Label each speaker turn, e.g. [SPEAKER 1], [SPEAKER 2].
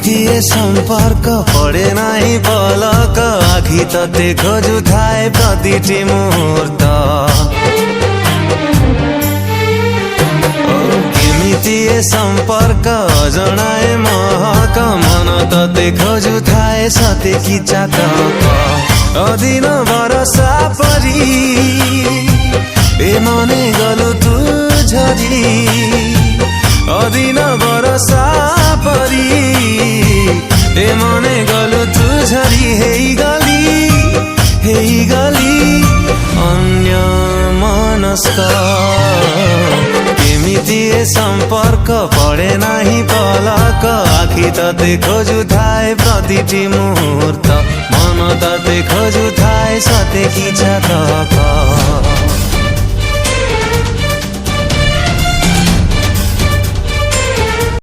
[SPEAKER 1] केमिति ए संपर्क पड़े नाही पलक आखि तते खोजुथाए प्रतिटी मुहूर्त केमिति ए संपर्क अजणाए महक मन तते खोजुथाए सते कि चातक अदिन बरसा परी ए मने गलो तू झरी अदिन बरसा परी ए मने गलो तू झरी हेई गली अन्य मनस्क केमिति ए संपर्क पड़े नाही पलक आखि तते खोजुथाए प्रतिटी मुहूर्त मन तते खोजुथाए सते कि चातक।